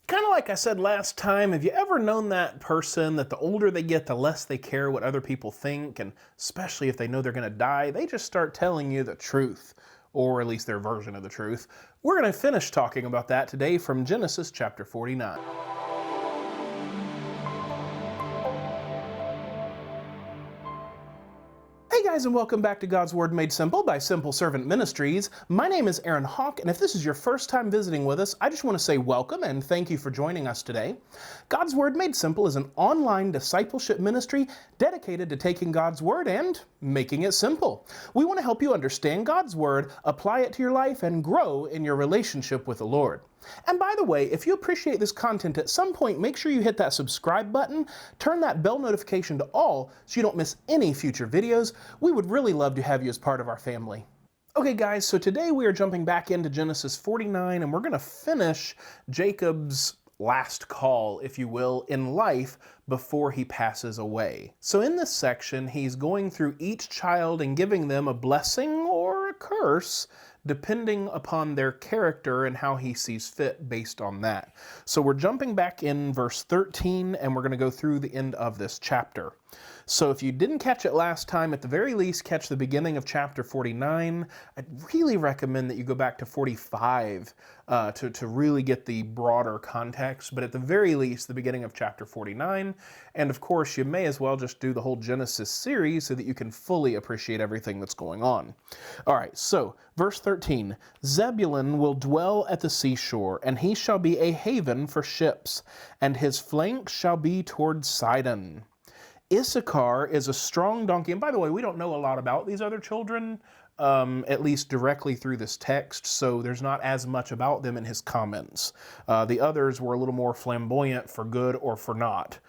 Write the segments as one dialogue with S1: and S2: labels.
S1: Kind of like I said last time, have you ever known that person that the older they get, the less they care what other people think, and especially if they know they're going to die, they just start telling you the truth, or at least their version of the truth. We're going to finish talking about that today from Genesis chapter 49. Hey guys, and welcome back to God's Word Made Simple by Simple Servant Ministries. My name is Aaron Hawk, and if this is your first time visiting with us, I just want to say welcome and thank you for joining us today. God's Word Made Simple is an online discipleship ministry dedicated to taking God's Word and making it simple. We want to help you understand God's Word, apply it to your life, and grow in your relationship with the Lord. And by the way, if you appreciate this content at some point, make sure you hit that subscribe button, turn that bell notification to all so you don't miss any future videos. We would really love to have you as part of our family. Okay guys, so today we are jumping back into Genesis 49 and we're going to finish Jacob's last call, if you will, in life before he passes away. So in this section, he's going through each child and giving them a blessing or a curse, depending upon their character and how he sees fit based on that. So we're jumping back in verse 13 and we're going to go through the end of this chapter. So if you didn't catch it last time, at the very least, catch the beginning of chapter 49. I'd really recommend that you go back to 45 to really get the broader context, but at the very least, the beginning of chapter 49. And of course, you may as well just do the whole Genesis series so that you can fully appreciate everything that's going on. All right, so verse 13, Zebulun will dwell at the seashore, and he shall be a haven for ships, and his flank shall be toward Sidon. Issachar is a strong donkey. And by the way, we don't know a lot about these other children, at least directly through this text, so there's not as much about them in his comments. The others were a little more flamboyant for good or for not.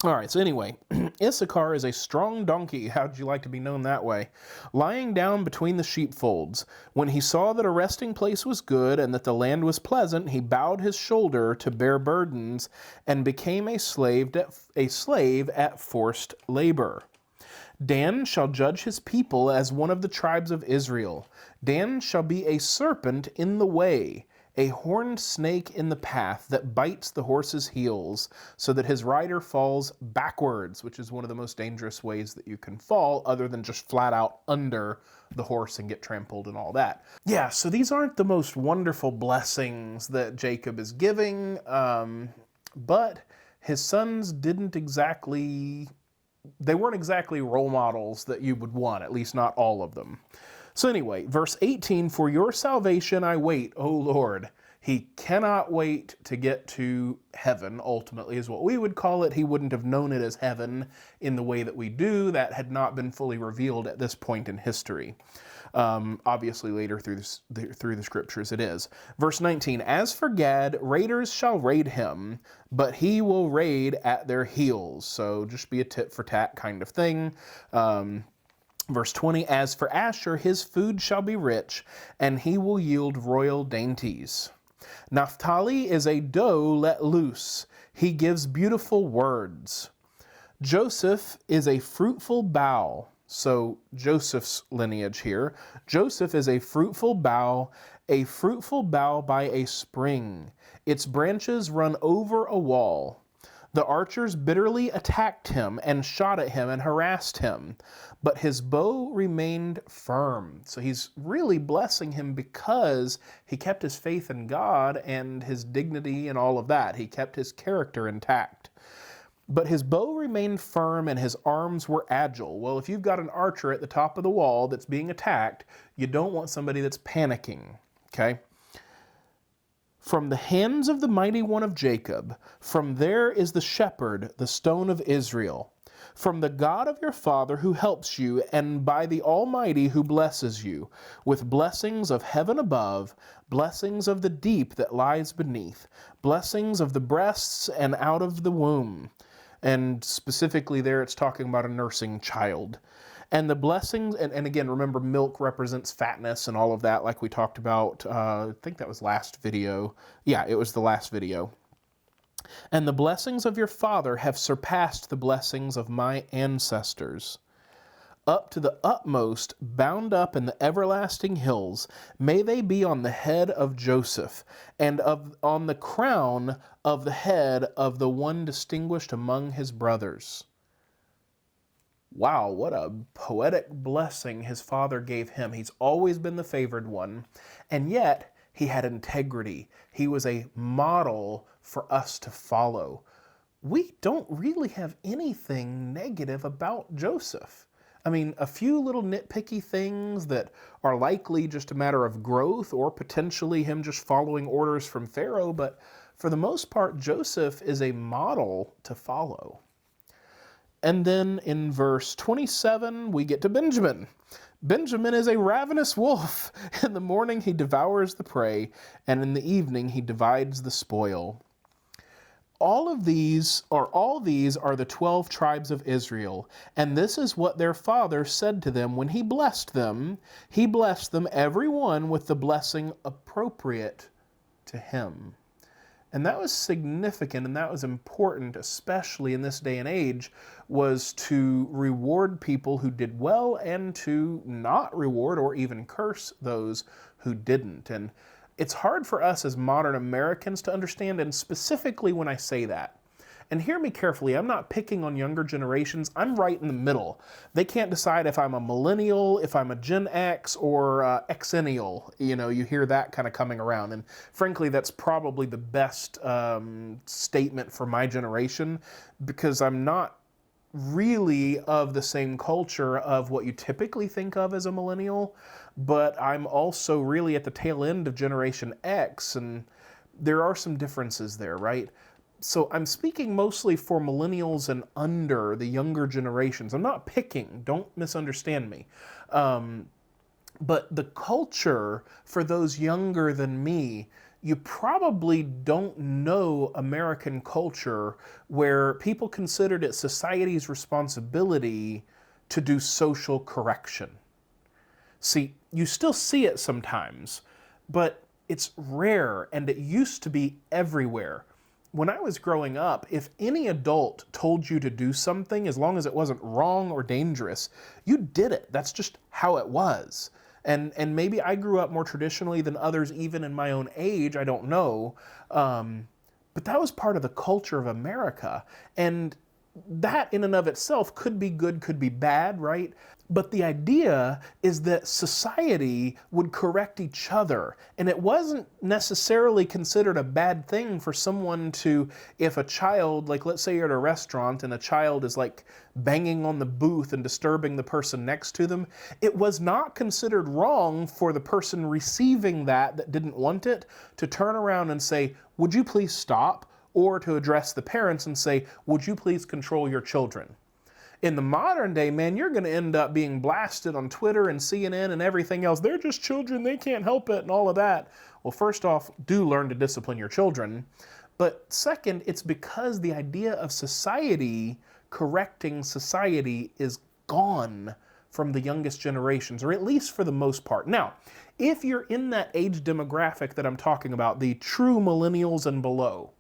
S1: All right, so anyway, Issachar is a strong donkey. How'd you like to be known that way? Lying down between the sheepfolds. When he saw that a resting place was good and that the land was pleasant, he bowed his shoulder to bear burdens and became a slave at forced labor. Dan shall judge his people as one of the tribes of Israel. Dan shall be a serpent in the way, a horned snake in the path that bites the horse's heels so that his rider falls backwards, which is one of the most dangerous ways that you can fall other than just flat out under the horse and get trampled and all that. Yeah, so these aren't the most wonderful blessings that Jacob is giving, but his sons weren't exactly role models that you would want, at least not all of them. So anyway, verse 18, for your salvation I wait, O Lord. He cannot wait to get to heaven, ultimately, is what we would call it. He wouldn't have known it as heaven in the way that we do. That had not been fully revealed at this point in history. Obviously, later through the scriptures it is. Verse 19, as for Gad, raiders shall raid him, but he will raid at their heels. So just be a tit for tat kind of thing. Verse 20, as for Asher, his food shall be rich, and he will yield royal dainties. Naphtali is a doe let loose. He gives beautiful words. Joseph is a fruitful bough. So Joseph's lineage here. Joseph is a fruitful bough by a spring. Its branches run over a wall. The archers bitterly attacked him and shot at him and harassed him, but his bow remained firm. So he's really blessing him because he kept his faith in God and his dignity and all of that. He kept his character intact. But his bow remained firm and his arms were agile. Well, if you've got an archer at the top of the wall that's being attacked, you don't want somebody that's panicking, okay? From the hands of the mighty one of Jacob, from there is the shepherd, the stone of Israel. From the God of your father who helps you, and by the Almighty who blesses you, with blessings of heaven above, blessings of the deep that lies beneath, blessings of the breasts and out of the womb. And specifically there it's talking about a nursing child. And the blessings, and again, remember milk represents fatness and all of that, like we talked about, I think that was last video. Yeah, it was the last video. And the blessings of your father have surpassed the blessings of my ancestors. up to the utmost, bound up in the everlasting hills. May they be on the head of Joseph, and on the crown of the head of the one distinguished among his brothers. Wow, what a poetic blessing his father gave him. He's always been the favored one, and yet he had integrity. He was a model for us to follow. We don't really have anything negative about Joseph. I mean, a few little nitpicky things that are likely just a matter of growth or potentially him just following orders from Pharaoh, but for the most part, Joseph is a model to follow. And then in verse 27, we get to Benjamin. Benjamin is a ravenous wolf. In the morning he devours the prey, and in the evening he divides the spoil. All these are the 12 tribes of Israel, and this is what their father said to them when he blessed them. He blessed them, every one, with the blessing appropriate to him. And that was significant and that was important, especially in this day and age, was to reward people who did well and to not reward or even curse those who didn't. And it's hard for us as modern Americans to understand, and specifically when I say that. And hear me carefully, I'm not picking on younger generations, I'm right in the middle. They can't decide if I'm a millennial, if I'm a Gen X, or Xennial. You know, you hear that kind of coming around. And frankly, that's probably the best statement for my generation, because I'm not really of the same culture of what you typically think of as a millennial, but I'm also really at the tail end of Generation X, and there are some differences there, right? So I'm speaking mostly for millennials and under, the younger generations. I'm not picking, don't misunderstand me. But the culture for those younger than me, you probably don't know American culture where people considered it society's responsibility to do social correction. See, you still see it sometimes, but it's rare and it used to be everywhere. When I was growing up, if any adult told you to do something, as long as it wasn't wrong or dangerous, you did it. That's just how it was. And maybe I grew up more traditionally than others, even in my own age, I don't know. But that was part of the culture of America. And that in and of itself could be good, could be bad, right? But the idea is that society would correct each other. And it wasn't necessarily considered a bad thing for someone to, if a child, like let's say you're at a restaurant and a child is like banging on the booth and disturbing the person next to them, it was not considered wrong for the person receiving that didn't want it to turn around and say, "Would you please stop?" Or to address the parents and say, "Would you please control your children?" In the modern day, man, you're going to end up being blasted on Twitter and CNN and everything else. They're just children, they can't help it and all of that. Well, first off, do learn to discipline your children. But second, it's because the idea of society correcting society is gone from the youngest generations, or at least for the most part. Now, if you're in that age demographic that I'm talking about, the true millennials and below,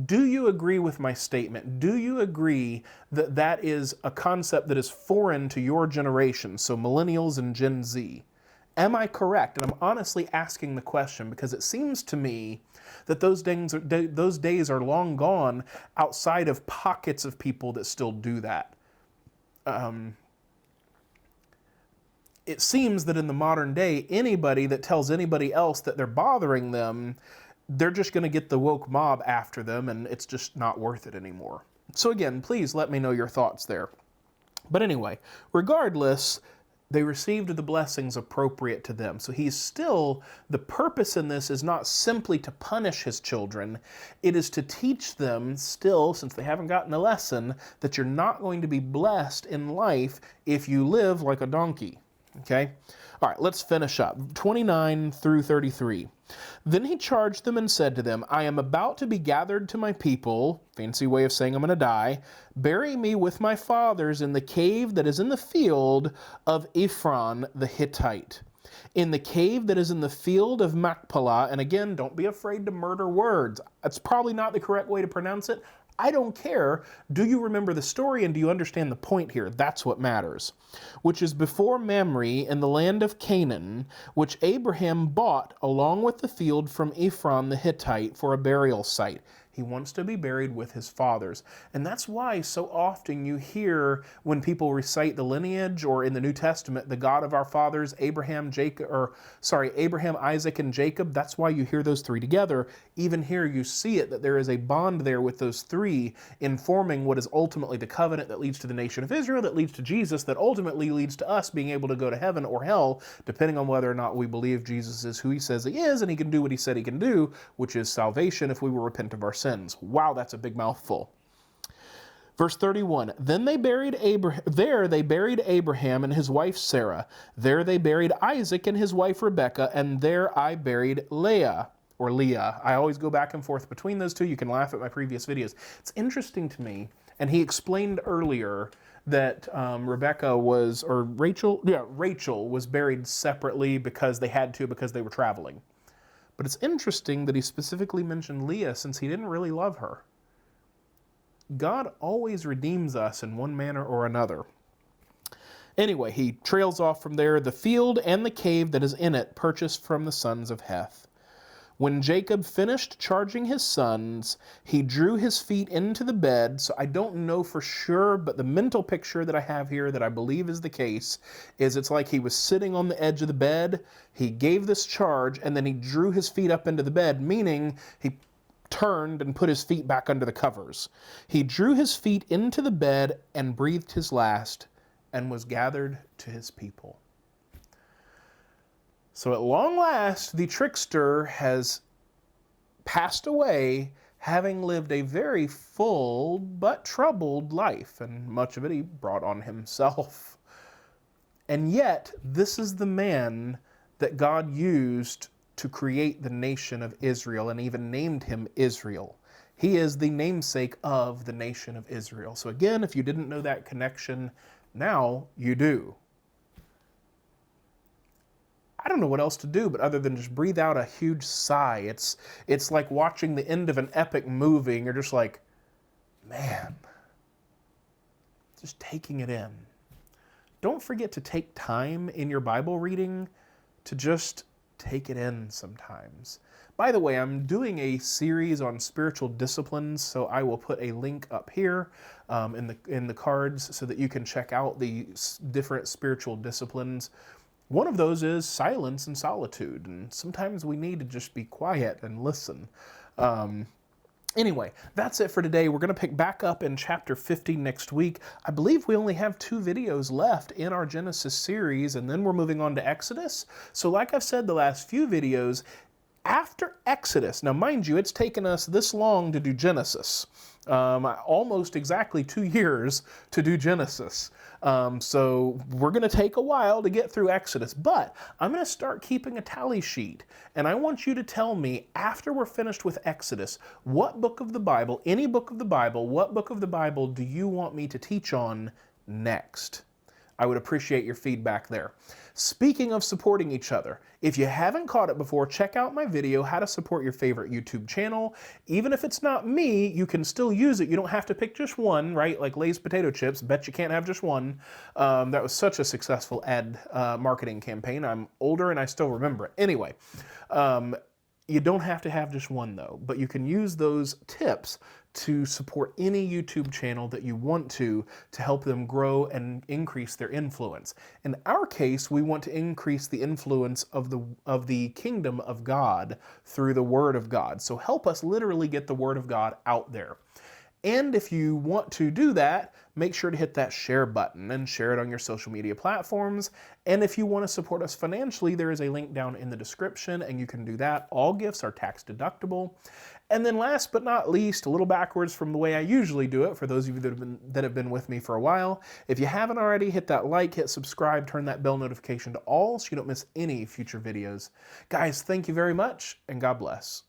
S1: do you agree with my statement? Do you agree that that is a concept that is foreign to your generation, so millennials and Gen Z? Am I correct? And I'm honestly asking the question because it seems to me that those days are long gone outside of pockets of people that still do that. It seems that in the modern day, anybody that tells anybody else that they're bothering them, they're just going to get the woke mob after them, and it's just not worth it anymore. So again, please let me know your thoughts there. But anyway, regardless, they received the blessings appropriate to them. So he's still, the purpose in this is not simply to punish his children. It is to teach them still, since they haven't gotten a lesson, that you're not going to be blessed in life if you live like a donkey. Okay? All right, let's finish up. 29 through 33. Then he charged them and said to them, "I am about to be gathered to my people," fancy way of saying I'm going to die, "bury me with my fathers in the cave that is in the field of Ephron the Hittite, in the cave that is in the field of Machpelah." And again, don't be afraid to murder words. That's probably not the correct way to pronounce it. I don't care. Do you remember the story and do you understand the point here? That's what matters. Which is before Mamre in the land of Canaan, which Abraham bought along with the field from Ephron the Hittite for a burial site. He wants to be buried with his fathers. And that's why so often you hear when people recite the lineage, or in the New Testament, the God of our fathers, Abraham, Isaac, and Jacob. That's why you hear those three together. Even here you see it, that there is a bond there with those three in forming what is ultimately the covenant that leads to the nation of Israel, that leads to Jesus, that ultimately leads to us being able to go to heaven or hell, depending on whether or not we believe Jesus is who he says he is, and he can do what he said he can do, which is salvation if we will repent of our sins. Wow, that's a big mouthful. Verse 31, then they buried Abraham and his wife Sarah. There they buried Isaac and his wife Rebekah, and there I buried Leah. I always go back and forth between those two. You can laugh at my previous videos. It's interesting to me, and he explained earlier that Rachel was buried separately because they had to, because they were traveling. But it's interesting that he specifically mentioned Leah, since he didn't really love her. God always redeems us in one manner or another. Anyway, he trails off from there. The field and the cave that is in it purchased from the sons of Heth. When Jacob finished charging his sons, he drew his feet into the bed. So I don't know for sure, but the mental picture that I have here that I believe is the case is it's like he was sitting on the edge of the bed. He gave this charge and then he drew his feet up into the bed, meaning he turned and put his feet back under the covers. He drew his feet into the bed and breathed his last and was gathered to his people. So at long last, the trickster has passed away, having lived a very full but troubled life, and much of it he brought on himself. And yet, this is the man that God used to create the nation of Israel, and even named him Israel. He is the namesake of the nation of Israel. So again, if you didn't know that connection, now you do. I don't know what else to do, but other than just breathe out a huge sigh. It's like watching the end of an epic movie, and you're just like, man, just taking it in. Don't forget to take time in your Bible reading to just take it in sometimes. By the way, I'm doing a series on spiritual disciplines, so I will put a link up here in the cards so that you can check out the different spiritual disciplines. One of those is silence and solitude, and sometimes we need to just be quiet and listen. Anyway, that's it for today. We're going to pick back up in chapter 50 next week. I believe we only have 2 videos left in our Genesis series, and then we're moving on to Exodus. So like I've said the last few videos, after Exodus, now mind you, it's taken us this long to do Genesis. Almost exactly 2 years to do Genesis. So we're going to take a while to get through Exodus, but I'm going to start keeping a tally sheet, and I want you to tell me, after we're finished with Exodus, what book of the Bible, any book of the Bible, what book of the Bible do you want me to teach on next? I would appreciate your feedback there. Speaking of supporting each other, if you haven't caught it before, check out my video, how to support your favorite YouTube channel. Even if it's not me, you can still use it. You don't have to pick just one, right? Like Lay's potato chips, bet you can't have just one. That was such a successful ad marketing campaign. I'm older and I still remember it. Anyway, you don't have to have just one though, but you can use those tips to support any YouTube channel that you want to help them grow and increase their influence. In our case, we want to increase the influence of the kingdom of God through the Word of God. So help us literally get the Word of God out there. And if you want to do that, make sure to hit that share button and share it on your social media platforms. And if you want to support us financially, there is a link down in the description and you can do that. All gifts are tax deductible. And then last but not least, a little backwards from the way I usually do it, for those of you that have been with me for a while, if you haven't already, hit that like, hit subscribe, turn that bell notification to all so you don't miss any future videos. Guys, thank you very much, and God bless.